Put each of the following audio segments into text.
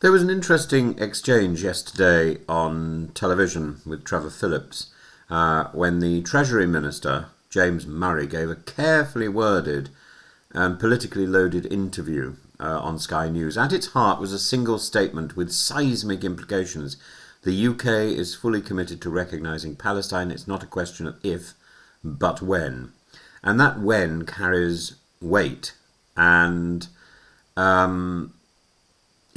There was an interesting exchange yesterday on television with Trevor Phillips when the Treasury Minister, James Murray, gave a carefully worded and politically loaded interview on Sky News. At its heart was a single statement with seismic implications. The UK is fully committed to recognising Palestine. It's not a question of if, but when. And that when carries weight, and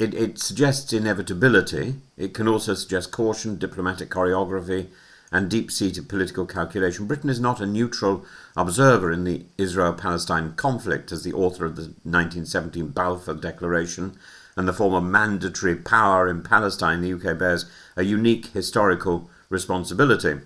it suggests inevitability. It can also suggest caution, diplomatic choreography, and deep-seated political calculation. Britain is not a neutral observer in the Israel-Palestine conflict, as the author of the 1917 Balfour Declaration and the former mandatory power in Palestine. The UK bears a unique historical responsibility,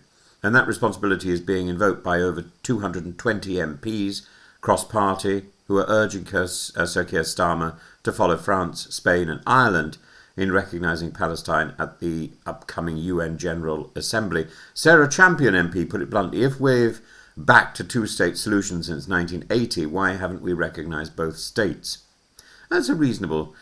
and that responsibility is being invoked by over 220 MPs, cross-party, who are urging Sir Keir Starmer to follow France, Spain and Ireland in recognising Palestine at the upcoming UN General Assembly. Sarah Champion MP put it bluntly: if we've backed a two-state solution since 1980, why haven't we recognised both states? It's a reasonable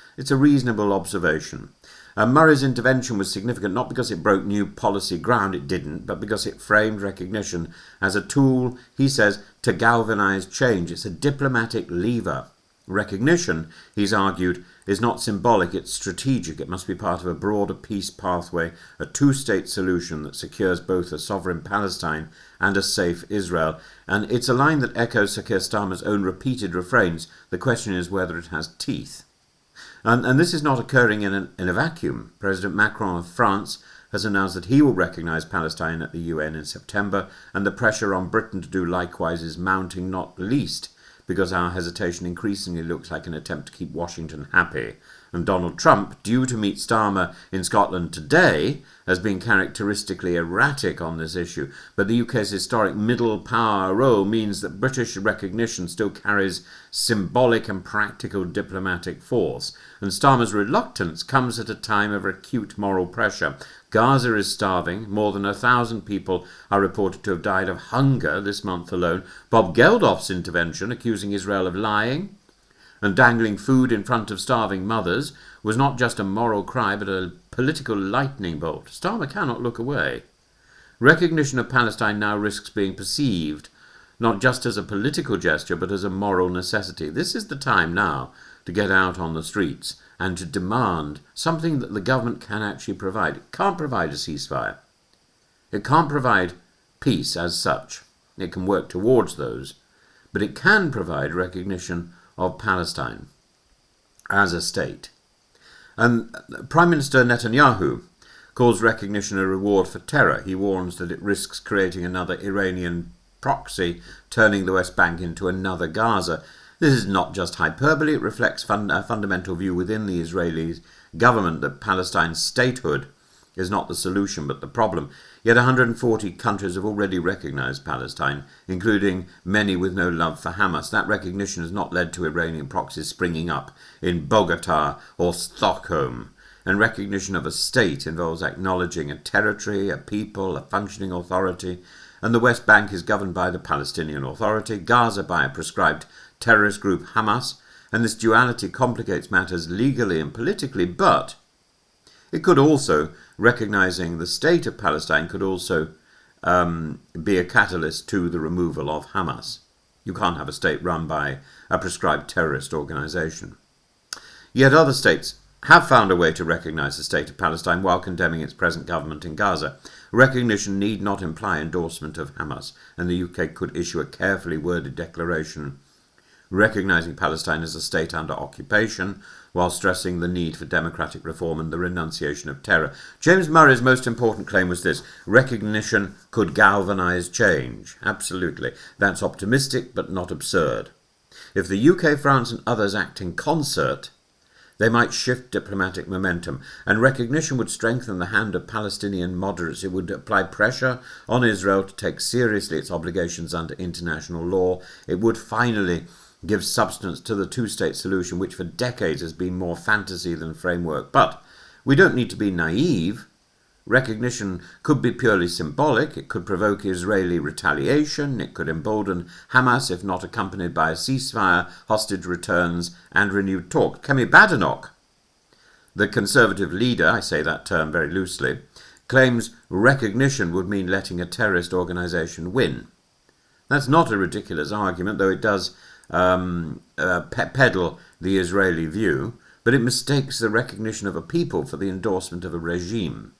observation. Murray's intervention was significant not because it broke new policy ground, it didn't, but because it framed recognition as a tool, he says, to galvanise change. It's a diplomatic lever. Recognition, he's argued, is not symbolic, it's strategic. It must be part of a broader peace pathway, a two-state solution that secures both a sovereign Palestine and a safe Israel. And it's a line that echoes Sir Keir Starmer's own repeated refrains. The question is whether it has teeth. And this is not occurring in a vacuum. President Macron of France has announced that he will recognise Palestine at the UN in September, and the pressure on Britain to do likewise is mounting, not least because our hesitation increasingly looks like an attempt to keep Washington happy. And Donald Trump, due to meet Starmer in Scotland today, has been characteristically erratic on this issue. But the UK's historic middle power role means that British recognition still carries symbolic and practical diplomatic force. And Starmer's reluctance comes at a time of acute moral pressure. Gaza is starving. More than 1,000 people are reported to have died of hunger this month alone. Bob Geldof's intervention, accusing Israel of lying and dangling food in front of starving mothers, was not just a moral cry but a political lightning bolt. Starmer cannot look away. Recognition of Palestine now risks being perceived not just as a political gesture but as a moral necessity. This is the time now to get out on the streets and to demand something that the government can actually provide. It can't provide a ceasefire. It can't provide peace as such. It can work towards those, but it can provide recognition of Palestine as a state. And Prime Minister Netanyahu calls recognition a reward for terror. He warns that it risks creating another Iranian proxy, turning the West Bank into another Gaza. This is not just hyperbole, it reflects a fundamental view within the Israeli government that Palestine's statehood is not the solution but the problem. Yet 140 countries have already recognised Palestine, including many with no love for Hamas. That recognition has not led to Iranian proxies springing up in Bogota or Stockholm. And recognition of a state involves acknowledging a territory, a people, a functioning authority. And the West Bank is governed by the Palestinian Authority, Gaza by a prescribed terrorist group Hamas. And this duality complicates matters legally and politically, but it could also, recognising the state of Palestine, could also be a catalyst to the removal of Hamas. You can't have a state run by a prescribed terrorist organisation. Yet other states have found a way to recognise the state of Palestine while condemning its present government in Gaza. Recognition need not imply endorsement of Hamas, and the UK could issue a carefully worded declaration recognising Palestine as a state under occupation, while stressing the need for democratic reform and the renunciation of terror. James Murray's most important claim was this: recognition could galvanise change. Absolutely. That's optimistic but not absurd. If the UK, France and others act in concert, they might shift diplomatic momentum, and recognition would strengthen the hand of Palestinian moderates. It would apply pressure on Israel to take seriously its obligations under international law. It would finally give substance to the two-state solution, which for decades has been more fantasy than framework. But we don't need to be naive. Recognition could be purely symbolic. It could provoke Israeli retaliation. It could embolden Hamas if not accompanied by a ceasefire, hostage returns and renewed talk. Kemi Badenoch, The Conservative leader, I say that term very loosely, claims recognition would mean letting a terrorist organisation win. That's not a ridiculous argument, though it does peddle the Israeli view, but it mistakes the recognition of a people for the endorsement of a regime.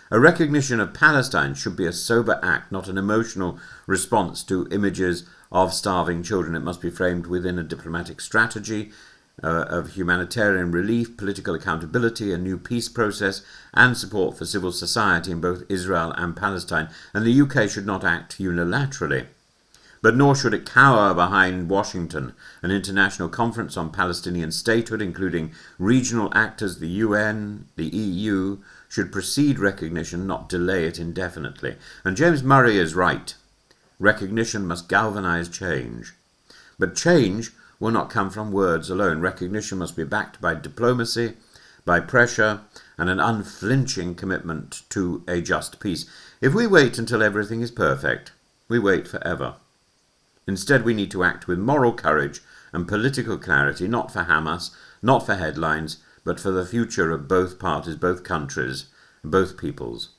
A recognition of Palestine should be a sober act, not an emotional response to images of starving children. It must be framed within a diplomatic strategy of humanitarian relief, political accountability, a new peace process, and support for civil society in both Israel and Palestine. And the UK should not act unilaterally. But nor should it cower behind Washington. An international conference on Palestinian statehood, including regional actors, the UN, the EU, should precede recognition, not delay it indefinitely. And James Murray is right. Recognition must galvanise change. But change will not come from words alone. Recognition must be backed by diplomacy, by pressure, and an unflinching commitment to a just peace. If we wait until everything is perfect, we wait forever. Instead, we need to act with moral courage and political clarity, not for Hamas, not for headlines, but for the future of both parties, both countries, both peoples.